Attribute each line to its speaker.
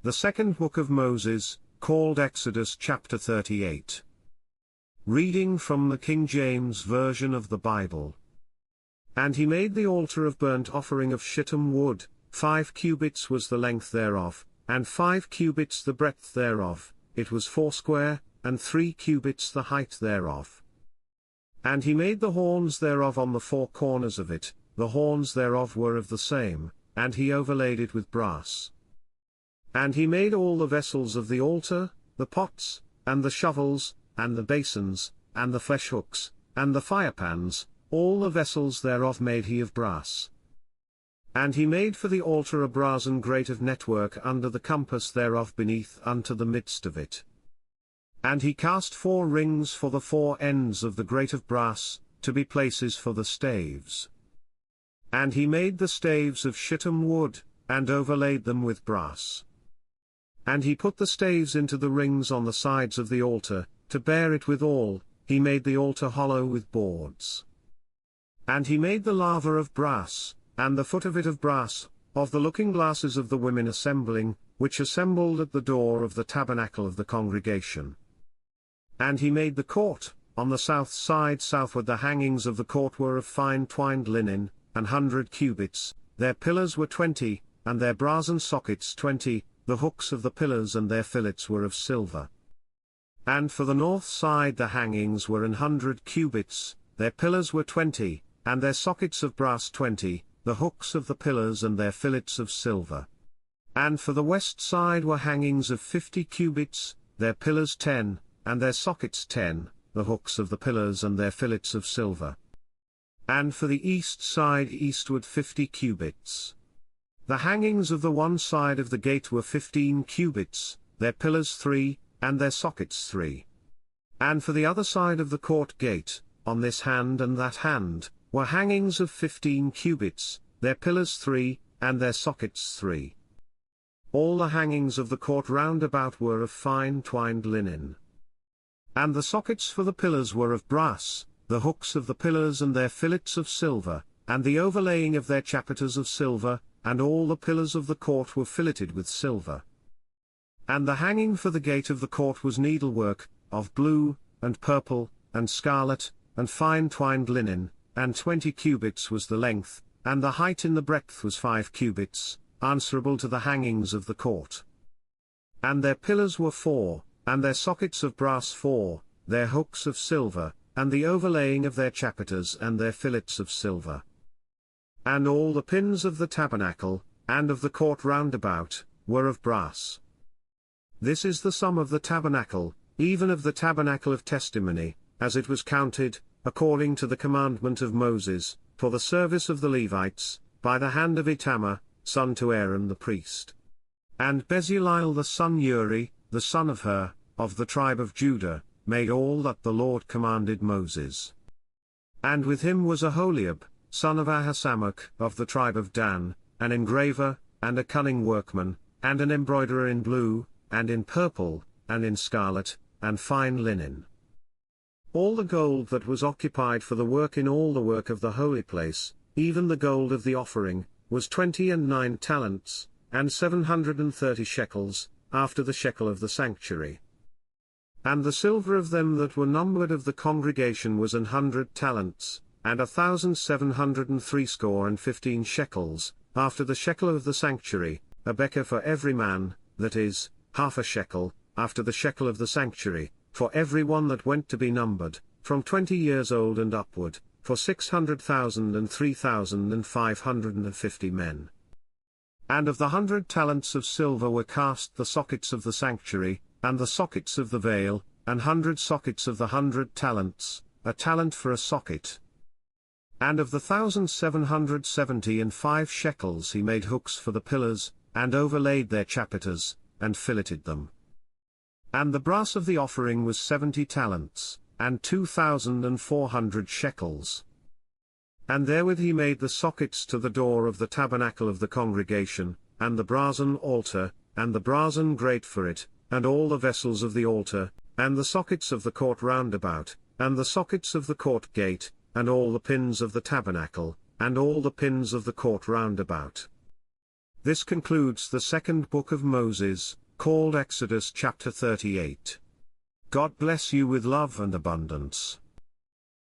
Speaker 1: The second book of Moses, called Exodus chapter 38. Reading from the King James Version of the Bible. And he made the altar of burnt offering of shittim wood, 5 cubits was the length thereof, and 5 cubits the breadth thereof, it was foursquare, and 3 cubits the height thereof. And he made the horns thereof on the 4 corners of it, the horns thereof were of the same, and he overlaid it with brass. And he made all the vessels of the altar, the pots, and the shovels, and the basons, and the fleshhooks, and the firepans, all the vessels thereof made he of brass. And he made for the altar a brasen grate of network under the compass thereof beneath unto the midst of it. And he cast 4 rings for the 4 ends of the grate of brass, to be places for the staves. And he made the staves of shittim wood, and overlaid them with brass. And he put the staves into the rings on the sides of the altar, to bear it withal, he made the altar hollow with boards. And he made the laver of brass, and the foot of it of brass, of the looking glasses of the women assembling, which assembled at the door of the tabernacle of the congregation. And he made the court, on the south side southward the hangings of the court were of fine twined linen, 100 cubits, their pillars were 20, and their brazen sockets 20, the hooks of the pillars and their fillets were of silver. And for the north side the hangings were 100 cubits, their pillars were 20, and their sockets of brass 20, the hooks of the pillars and their fillets of silver. And for the west side were hangings of 50 cubits, their pillars 10, and their sockets 10, the hooks of the pillars and their fillets of silver. And for the east side eastward 50 cubits. The hangings of the one side of the gate were 15 cubits, their pillars 3, and their sockets 3. And for the other side of the court gate, on this hand and that hand, were hangings of 15 cubits, their pillars 3, and their sockets 3. All the hangings of the court round about were of fine twined linen. And the sockets for the pillars were of brass, the hooks of the pillars and their fillets of silver, and the overlaying of their chapiters of silver, and all the pillars of the court were filleted with silver. And the hanging for the gate of the court was needlework, of blue, and purple, and scarlet, and fine twined linen, and 20 cubits was the length, and the height in the breadth was 5 cubits, answerable to the hangings of the court. And their pillars were 4, and their sockets of brass 4, their hooks of silver, and the overlaying of their chapiters and their fillets of silver. And all the pins of the tabernacle, and of the court round about, were of brass. This is the sum of the tabernacle, even of the tabernacle of testimony, as it was counted, according to the commandment of Moses, for the service of the Levites, by the hand of Itamar, son to Aaron the priest. And Bezaleel the son Uri, the son of Hur, of the tribe of Judah, made all that the Lord commanded Moses. And with him was Aholiab, son of Ahisamach, of the tribe of Dan, an engraver, and a cunning workman, and an embroiderer in blue, and in purple, and in scarlet, and fine linen. All the gold that was occupied for the work in all the work of the holy place, even the gold of the offering, was 29 talents, and 730 shekels, after the shekel of the sanctuary. And the silver of them that were numbered of the congregation was 100 talents, and 1,760 shekels, after the shekel of the sanctuary, a becker for every man, that is, half a shekel, after the shekel of the sanctuary, for every one that went to be numbered, from 20 years old and upward, for 600,000 and 3,550 men. And of the 100 talents of silver were cast the sockets of the sanctuary, and the sockets of the veil, and 100 sockets of the 100 talents, a talent for a socket. And of the 1,775 shekels he made hooks for the pillars, and overlaid their chapiters, and filleted them. And the brass of the offering was 70 talents, and 2,400 shekels. And therewith he made the sockets to the door of the tabernacle of the congregation, and the brasen altar, and the brasen grate for it, and all the vessels of the altar, and the sockets of the court round about, and the sockets of the court gate, and all the pins of the tabernacle, and all the pins of the court round about. This concludes the second book of Moses, called Exodus chapter 38. God bless you with love and abundance.